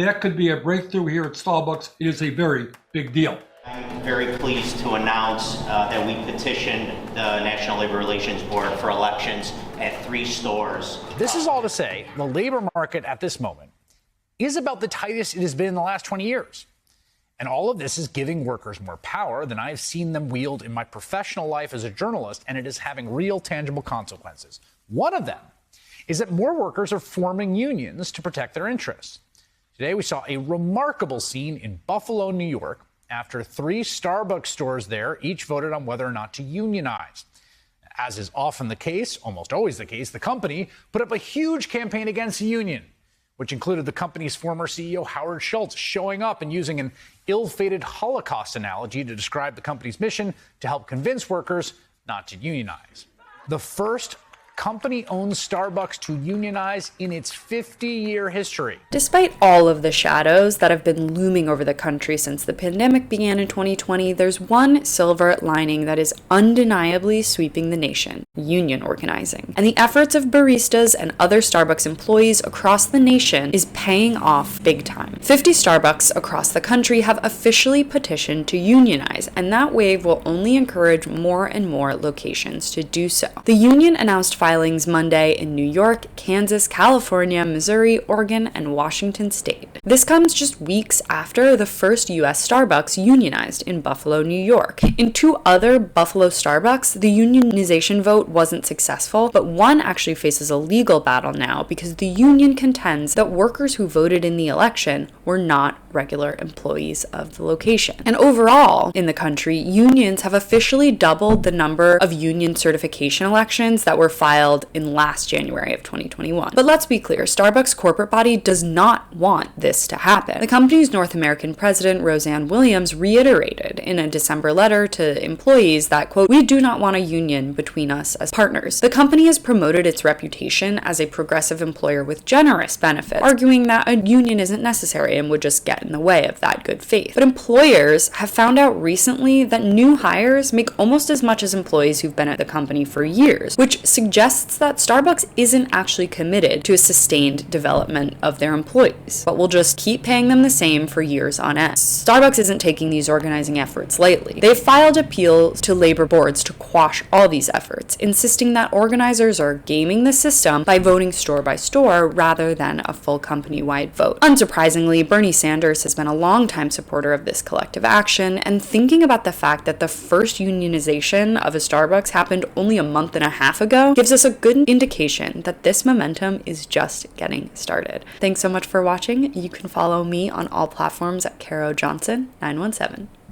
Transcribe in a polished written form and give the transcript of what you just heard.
that could be a breakthrough here at Starbucks. It is a very big deal. I'm very pleased to announce that we petitioned the National Labor Relations Board for elections at 3 stores. This is all to say the labor market at this moment is about the tightest it has been in the last 20 years. And all of this is giving workers more power than I've seen them wield in my professional life as a journalist, and it is having real tangible consequences. One of them is that more workers are forming unions to protect their interests. Today, we saw a remarkable scene in Buffalo, New York, after 3 Starbucks stores there each voted on whether or not to unionize. As is often the case, almost always the case, the company put up a huge campaign against the union, which included the company's former CEO, Howard Schultz, showing up and using an ill-fated Holocaust analogy to describe the company's mission to help convince workers not to unionize. The first company-owned Starbucks to unionize in its 50-year history. Despite all of the shadows that have been looming over the country since the pandemic began in 2020, there's one silver lining that is undeniably sweeping the nation: union organizing. And the efforts of baristas and other Starbucks employees across the nation is paying off big time. 50 Starbucks across the country have officially petitioned to unionize, and that wave will only encourage more and more locations to do so. The union announced filings Monday in New York, Kansas, California, Missouri, Oregon, and Washington state. This comes just weeks after the first U.S. Starbucks unionized in Buffalo, New York. In 2 other Buffalo Starbucks, the unionization vote wasn't successful, but one actually faces a legal battle now because the union contends that workers who voted in the election were not regular employees of the location. And overall, in the country, unions have officially doubled the number of union certification elections that were filed in last January of 2021. But let's be clear, Starbucks' corporate body does not want this to happen. The company's North American president, Roseanne Williams, reiterated in a December letter to employees that, quote, "We do not want a union between us as partners." The company has promoted its reputation as a progressive employer with generous benefits, arguing that a union isn't necessary and would just get in the way of that good faith. But employers have found out recently that new hires make almost as much as employees who've been at the company for years, which suggests that Starbucks isn't actually committed to a sustained development of their employees, but will just keep paying them the same for years on end. Starbucks isn't taking these organizing efforts lightly. They've filed appeals to labor boards to quash all these efforts, insisting that organizers are gaming the system by voting store by store rather than a full company-wide vote. Unsurprisingly, Bernie Sanders has been a longtime supporter of this collective action, and thinking about the fact that the first unionization of a Starbucks happened only a month and a half ago gives us a good indication that this momentum is just getting started. Thanks so much for watching. You can follow me on all platforms at Caro Johnson 917.